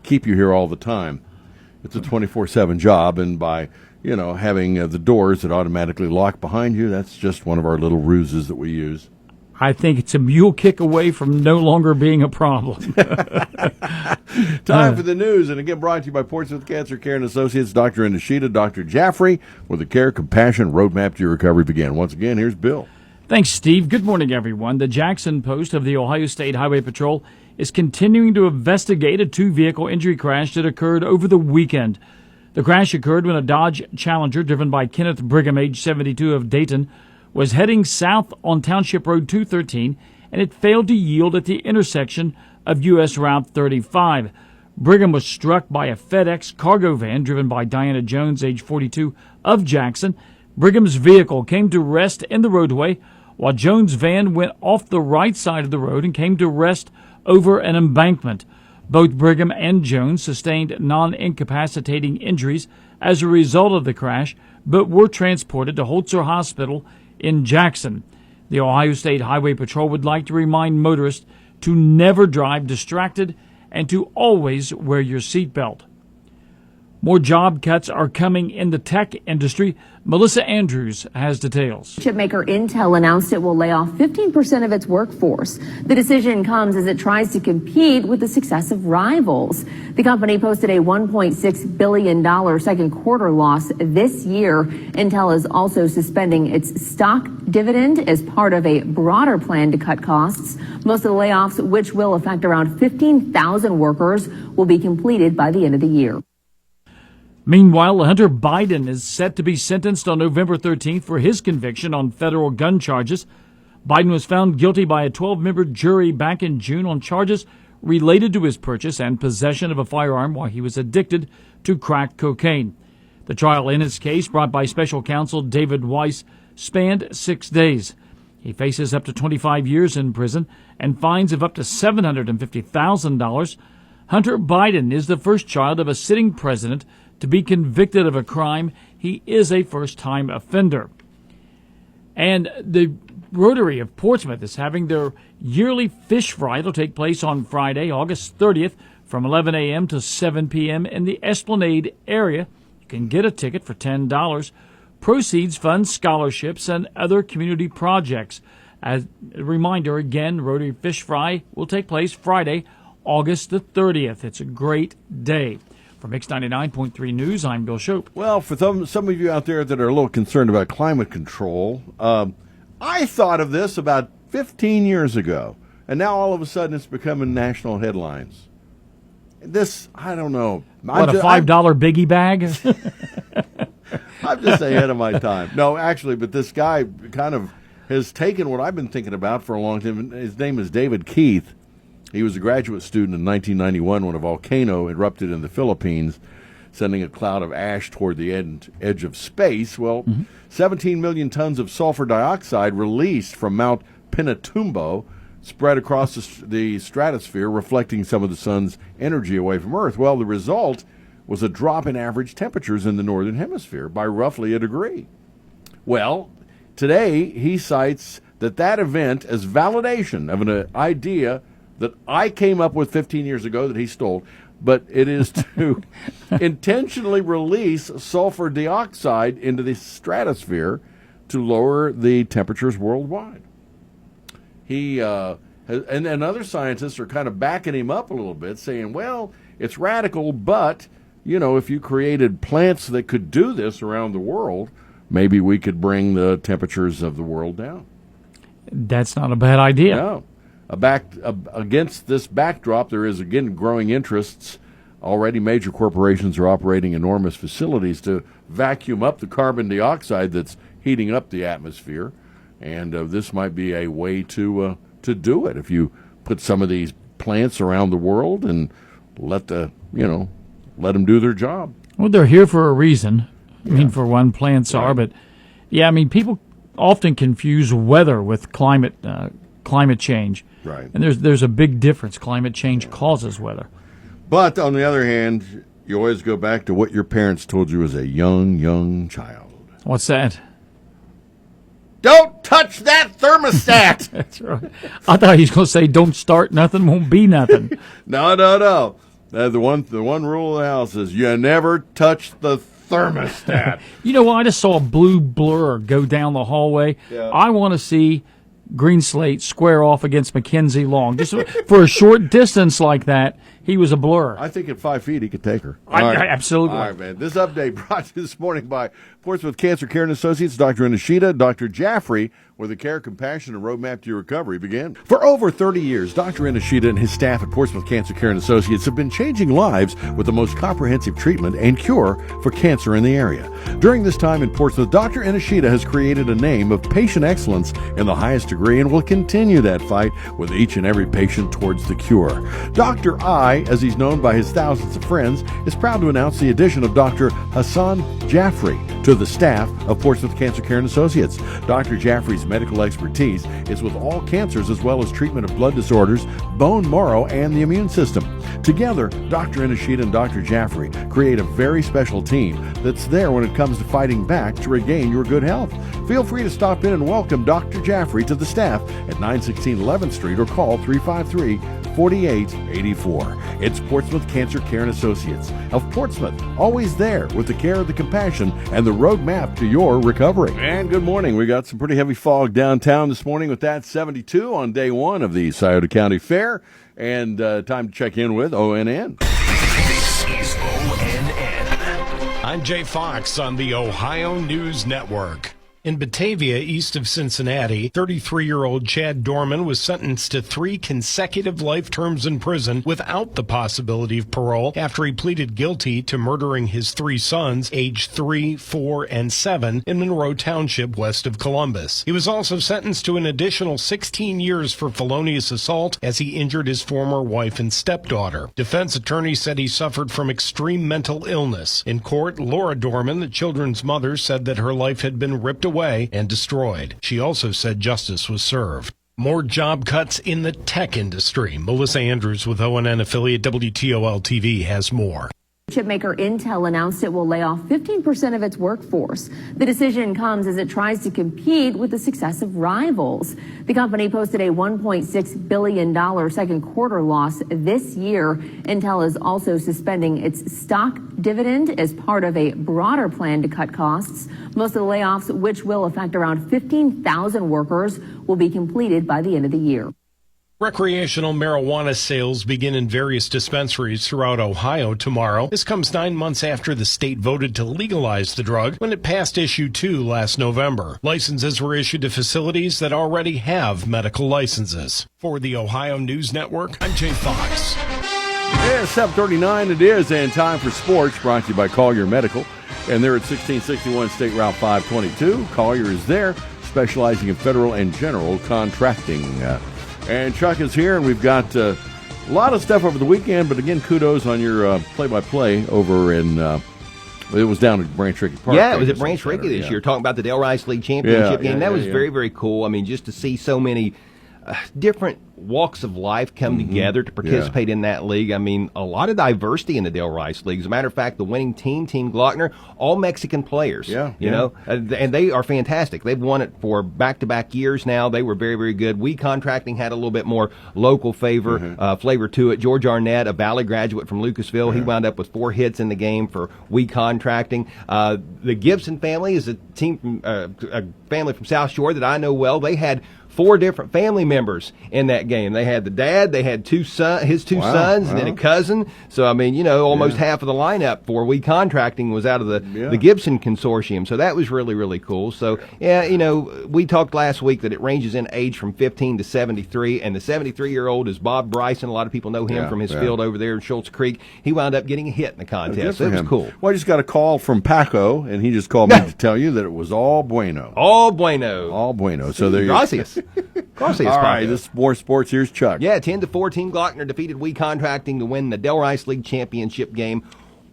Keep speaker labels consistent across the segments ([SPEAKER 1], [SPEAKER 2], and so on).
[SPEAKER 1] keep you here all the time. It's a 24/7 job, and by having the doors that automatically lock behind you, that's just one of our little ruses that we use.
[SPEAKER 2] I think it's a mule kick away from no longer being a problem.
[SPEAKER 1] Time for the news, and again brought to you by Portsmouth Cancer Care and Associates, Dr. Inishita, Dr. Jaffrey, where the care, compassion, roadmap to your recovery begin. Once again, here's Bill.
[SPEAKER 2] Thanks, Steve. Good morning, everyone. The Jackson Post of the Ohio State Highway Patrol is continuing to investigate a two-vehicle injury crash that occurred over the weekend. The crash occurred when a Dodge Challenger driven by Kenneth Brigham, age 72, of Dayton, was heading south on Township Road 213, and it failed to yield at the intersection of U.S. Route 35. Brigham was struck by a FedEx cargo van driven by Diana Jones, age 42, of Jackson. Brigham's vehicle came to rest in the roadway, while Jones' van went off the right side of the road and came to rest over an embankment. Both Brigham and Jones sustained non-incapacitating injuries as a result of the crash, but were transported to Holzer Hospital in Jackson. The Ohio State Highway Patrol would like to remind motorists to never drive distracted and to always wear your seatbelt. More job cuts are coming in the tech industry. Melissa Andrews has details.
[SPEAKER 3] Chipmaker Intel announced it will lay off 15% of its workforce. The decision comes as it tries to compete with the success of rivals. The company posted a $1.6 billion second quarter loss this year. Intel is also suspending its stock dividend as part of a broader plan to cut costs. Most of the layoffs, which will affect around 15,000 workers, will be completed by the end of the year.
[SPEAKER 2] Meanwhile, Hunter Biden is set to be sentenced on November 13th for his conviction on federal gun charges. Biden was found guilty by a 12-member jury back in June on charges related to his purchase and possession of a firearm while he was addicted to crack cocaine. The trial in his case, brought by special counsel David Weiss, spanned 6 days. He faces up to 25 years in prison and fines of up to $750,000. Hunter Biden is the first child of a sitting president to be convicted of a crime. He is a first-time offender. And the Rotary of Portsmouth is having their yearly fish fry. It'll take place on Friday, August 30th, from 11 a.m. to 7 p.m. in the Esplanade area. You can get a ticket for $10. Proceeds fund scholarships and other community projects. As a reminder, again, Rotary Fish Fry will take place Friday, August the 30th. It's a great day. From X99.3 News, I'm Bill Shope.
[SPEAKER 1] Well, for some of you out there that are a little concerned about climate control, I thought of this about 15 years ago, and now all of a sudden it's becoming national headlines. This, I don't know.
[SPEAKER 2] What, a $5 biggie bag?
[SPEAKER 1] I'm just ahead of my time. No, actually, but this guy kind of has taken what I've been thinking about for a long time. His name is David Keith. He was a graduate student in 1991 when a volcano erupted in the Philippines, sending a cloud of ash toward the edge of space. Well, 17 million tons of sulfur dioxide released from Mount Pinatubo spread across the stratosphere, reflecting some of the sun's energy away from Earth. Well, the result was a drop in average temperatures in the northern hemisphere by roughly a degree. Well, today he cites that event as validation of an idea that I came up with 15 years ago that he stole, but it is to intentionally release sulfur dioxide into the stratosphere to lower the temperatures worldwide. He and other scientists are kind of backing him up a little bit, saying, well, it's radical, but, if you created plants that could do this around the world, maybe we could bring the temperatures of the world down.
[SPEAKER 2] That's not a bad idea.
[SPEAKER 1] No. Against this backdrop, there is, again, growing interests. Already major corporations are operating enormous facilities to vacuum up the carbon dioxide that's heating up the atmosphere, and this might be a way to do it. If you put some of these plants around the world and let them do their job.
[SPEAKER 2] Well, they're here for a reason. I mean, for one, plants are, but people often confuse weather with climate change.
[SPEAKER 1] Right.
[SPEAKER 2] And there's a big difference. Climate change causes weather.
[SPEAKER 1] But on the other hand, you always go back to what your parents told you as a young child.
[SPEAKER 2] What's that?
[SPEAKER 1] Don't touch that thermostat.
[SPEAKER 2] That's right. I thought he was going to say, don't start nothing, won't be nothing.
[SPEAKER 1] No. The one rule of the house is you never touch the thermostat.
[SPEAKER 2] You know, I just saw a blue blur go down the hallway.
[SPEAKER 1] Yeah.
[SPEAKER 2] I want to see Green Slate square off against Mackenzie Long. Just for a short distance like that, he was a blur.
[SPEAKER 1] I think at 5 feet he could take her.
[SPEAKER 2] Absolutely.
[SPEAKER 1] All right, man. This update brought to you this morning by Portsmouth Cancer Care and Associates, Dr. Inashita, Dr. Jaffrey, where the care, compassion, and roadmap to your recovery begin. For over 30 years, Dr. Inashita and his staff at Portsmouth Cancer Care and Associates have been changing lives with the most comprehensive treatment and cure for cancer in the area. During this time in Portsmouth, Dr. Inashita has created a name of patient excellence in the highest degree and will continue that fight with each and every patient towards the cure. Dr. I, as he's known by his thousands of friends, is proud to announce the addition of Dr. Hassan Jaffrey to the staff of Portsmouth Cancer Care and Associates. Dr. Jaffrey's medical expertise is with all cancers as well as treatment of blood disorders, bone marrow, and the immune system. Together, Dr. Inashita and Dr. Jaffrey create a very special team that's there when it comes to fighting back to regain your good health. Feel free to stop in and welcome Dr. Jaffrey to the staff at 916 11th Street or call 353-4884. It's Portsmouth Cancer Care and Associates of Portsmouth, always there with the care, the compassion, and the roadmap to your recovery. And good morning. We got some pretty heavy fog downtown this morning with that 72 on day one of the Scioto County Fair. And time to check in with ONN.
[SPEAKER 4] This is ONN. I'm Jay Fox on the Ohio News Network. In Batavia, east of Cincinnati, 33-year-old Chad Dorman was sentenced to 3 consecutive life terms in prison without the possibility of parole after he pleaded guilty to murdering his 3 sons, aged 3, 4, and 7, in Monroe Township west of Columbus. He was also sentenced to an additional 16 years for felonious assault as he injured his former wife and stepdaughter. Defense attorneys said he suffered from extreme mental illness. In court, Laura Dorman, the children's mother, said that her life had been ripped away and destroyed. She also said justice was served. More job cuts in the tech industry. Melissa Andrews with ONN affiliate WTOL-TV has more.
[SPEAKER 3] Chipmaker Intel announced it will lay off 15% of its workforce. The decision comes as it tries to compete with the success of rivals. The company posted a $1.6 billion second quarter loss this year. Intel is also suspending its stock dividend as part of a broader plan to cut costs. Most of the layoffs, which will affect around 15,000 workers, will be completed by the end of the year.
[SPEAKER 4] Recreational marijuana sales begin in various dispensaries throughout Ohio tomorrow. This comes 9 months after the state voted to legalize the drug when it passed Issue 2 last November. Licenses were issued to facilities that already have medical licenses. For the Ohio News Network, I'm Jay Fox.
[SPEAKER 1] Yeah, 7:39 it is, and time for sports, brought to you by Collier Medical. And they're at 1661 State Route 522. Collier is there, specializing in federal and general contracting. And Chuck is here, and we've got a lot of stuff over the weekend. But again, kudos on your play-by-play over in. It was down at Branch Rickey Park.
[SPEAKER 5] Yeah, it was at Branch Rickey this year, talking about the Del Rice League Championship game. That was very, very cool. I mean, just to see so many different walks of life come together to participate in that league. I mean, a lot of diversity in the Del Rice League. As a matter of fact, the winning team, Team Glockner, all Mexican players. You know, and they are fantastic. They've won it for back-to-back years now. They were very, very good. We Contracting had a little bit more local flavor to it. George Arnett, a Valley graduate from Lucasville, he wound up with 4 hits in the game for We Contracting. The Gibson family is a team from a family from South Shore that I know well. They had 4 different family members in that game. They had the dad, they had his two sons, and then a cousin. So, I mean, you know, almost half of the lineup for We Contracting was out of the Gibson consortium. So that was really, really cool. So, yeah, you know, we talked last week that it ranges in age from 15 to 73, and the 73-year-old is Bob Bryson. A lot of people know him from his field over there in Schultz Creek. He wound up getting a hit in the contest. So it was cool.
[SPEAKER 1] Well, I just got a call from Paco, and he just called me to tell you that it was all bueno.
[SPEAKER 5] All bueno.
[SPEAKER 1] All bueno. So there you
[SPEAKER 5] Gracias. All
[SPEAKER 1] right, this is more sports. Here's Chuck.
[SPEAKER 5] Yeah, 10-4, Team Glockner defeated We Contracting to win the Del Rice League Championship game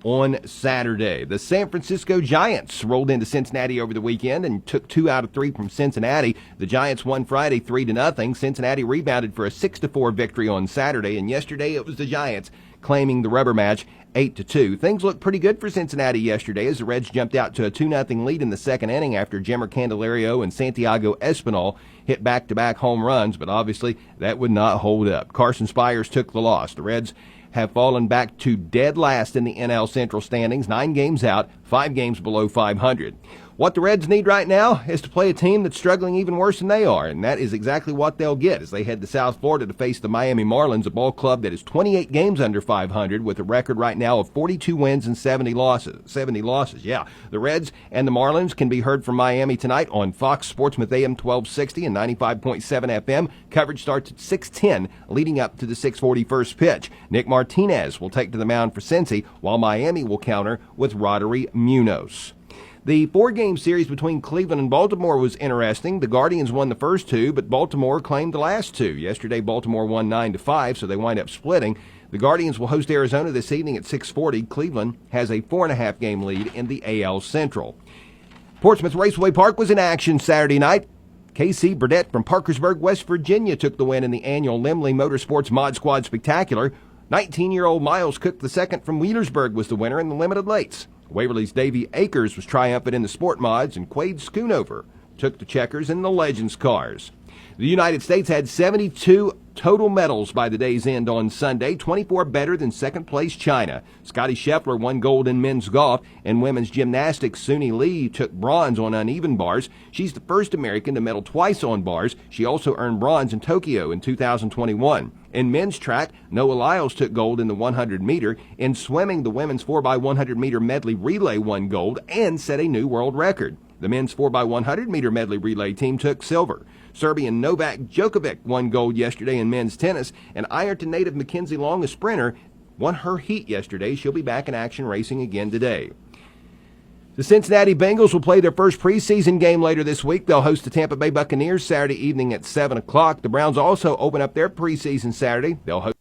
[SPEAKER 5] on Saturday. The San Francisco Giants rolled into Cincinnati over the weekend and took 2 out of 3 from Cincinnati. The Giants won Friday 3-0. Cincinnati rebounded for a 6-4 victory on Saturday, and yesterday it was the Giants claiming the rubber match 8-2. Things looked pretty good for Cincinnati yesterday as the Reds jumped out to a 2-0 lead in the second inning after Jimmer Candelario and Santiago Espinal hit back-to-back home runs, but obviously that would not hold up. Carson Spires took the loss. The Reds have fallen back to dead last in the NL Central standings, 9 games out, 5 games below 500. What the Reds need right now is to play a team that's struggling even worse than they are, and that is exactly what they'll get as they head to South Florida to face the Miami Marlins, a ball club that is 28 games under 500 with a record right now of 42 wins and 70 losses. Yeah, the Reds and the Marlins can be heard from Miami tonight on Fox Sports with AM 1260 and 95.7 FM. Coverage starts at 6:10, leading up to the 6:40 first pitch. Nick Martinez will take to the mound for Cincy, while Miami will counter with Roddery Munoz. The 4-game series between Cleveland and Baltimore was interesting. The Guardians won the first 2, but Baltimore claimed the last 2. Yesterday, Baltimore won 9-5, so they wind up splitting. The Guardians will host Arizona this evening at 6:40. Cleveland has a 4.5-game lead in the AL Central. Portsmouth Raceway Park was in action Saturday night. Casey Burdett from Parkersburg, West Virginia, took the win in the annual Limley Motorsports Mod Squad Spectacular. 19-year-old Miles Cook II from Wheelersburg was the winner in the Limited Lates. Waverly's Davey Akers was triumphant in the Sport Mods, and Quade Schoonover took the checkers in the Legends cars. The United States had 72 total medals by the day's end on Sunday, 24 better than second-place China. Scotty Scheffler won gold in men's golf, and women's gymnastics Suni Lee took bronze on uneven bars. She's the first American to medal twice on bars. She also earned bronze in Tokyo in 2021. In men's track, Noah Lyles took gold in the 100-meter. In swimming, the women's 4x100-meter medley relay won gold and set a new world record. The men's 4x100-meter medley relay team took silver. Serbian Novak Djokovic won gold yesterday in men's tennis, and Ironton native Mackenzie Long, a sprinter, won her heat yesterday. She'll be back in action racing again today. The Cincinnati Bengals will play their first preseason game later this week. They'll host the Tampa Bay Buccaneers Saturday evening at 7 o'clock. The Browns also open up their preseason Saturday. They'll host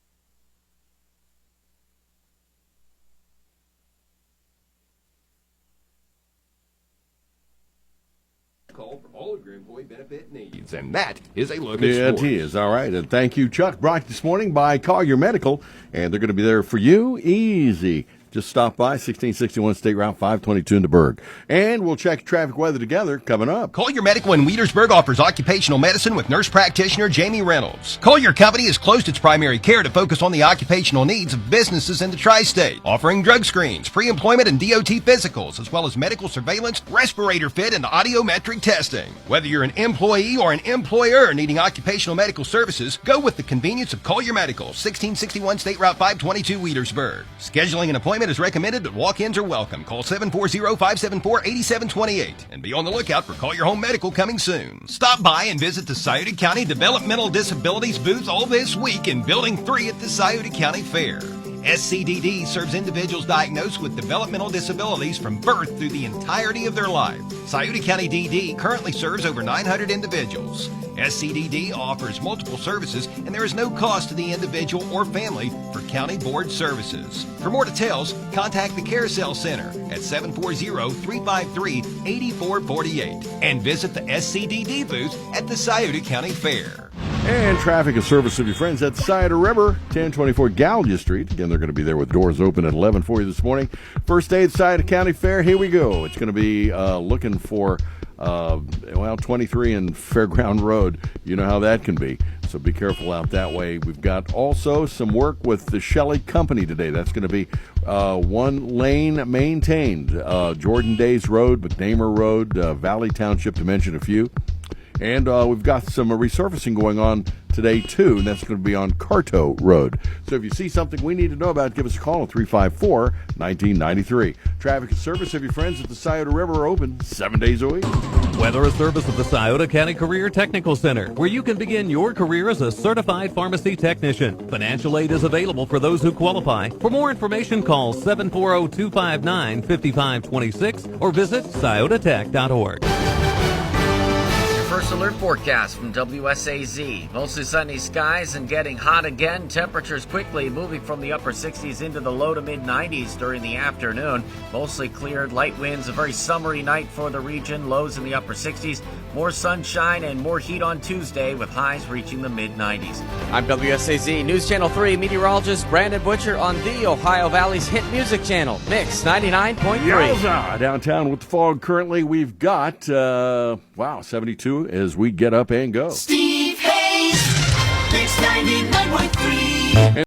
[SPEAKER 5] call for all of your employee benefit needs. And that is a look at sports.
[SPEAKER 1] It is. All right. And thank you, Chuck. Brought this morning by Collier Medical. And they're going to be there for you. Easy. Just stop by 1661 State Route 522 in the Berg. And we'll check traffic weather together coming up.
[SPEAKER 5] Collier Medical in Wheelersburg offers occupational medicine with nurse practitioner Jamie Reynolds. Collier Company has closed its primary care to focus on the occupational needs of businesses in the tri-state, offering drug screens, pre-employment and DOT physicals, as well as medical surveillance, respirator fit, and audiometric testing. Whether you're an employee or an employer needing occupational medical services, go with the convenience of Collier Medical, 1661 State Route 522 Wheelersburg. Scheduling an appointment is recommended, but walk-ins are welcome. Call 740-574-8728 and be on the lookout for Call Your Home Medical coming soon. Stop by and visit the Scioto County Developmental Disabilities booth all this week in Building 3 at the Scioto County Fair. SCDD serves individuals diagnosed with developmental disabilities from birth through the entirety of their life. Scioto County DD currently serves over 900 individuals. SCDD offers multiple services, and there is no cost to the individual or family for county board services. For more details, contact the Carousel Center at 740-353-8448 and visit the SCDD booth at the Scioto County Fair.
[SPEAKER 1] And traffic and service of your friends at the Scioto River, 1024 Gallia Street. Again, they're going to be there with doors open at 11 for you this morning. First day at Scioto County Fair. Here we go. It's going to be looking for 23 and Fairground Road. You know how that can be. So be careful out that way. We've got also some work with the Shelley Company today. That's going to be one lane maintained. Jordan Days Road, McNamer Road, Valley Township, to mention a few. And we've got some resurfacing going on today, too, and that's going to be on Carto Road. So if you see something we need to know about, give us a call at 354-1993. Traffic and service of your friends at the Scioto River are open 7 days a week.
[SPEAKER 6] Weather a service of the Scioto County Career Technical Center, where you can begin your career as a certified pharmacy technician. Financial aid is available for those who qualify. For more information, call 740-259-5526 or visit sciototech.org.
[SPEAKER 7] First alert forecast from WSAZ. Mostly sunny skies and getting hot again. Temperatures quickly moving from the upper 60s into the low to mid 90s during the afternoon. Mostly cleared, light winds, a very summery night for the region. Lows in the upper 60s. More sunshine and more heat on Tuesday with highs reaching the mid 90s.
[SPEAKER 8] I'm WSAZ News Channel 3 meteorologist Brandon Butcher on the Ohio Valley's hit music channel, Mix 99.3.
[SPEAKER 1] Yowza! Downtown with the fog currently, we've got, 72 as we get up and go.
[SPEAKER 9] Steve Hayes, Mix 99.3.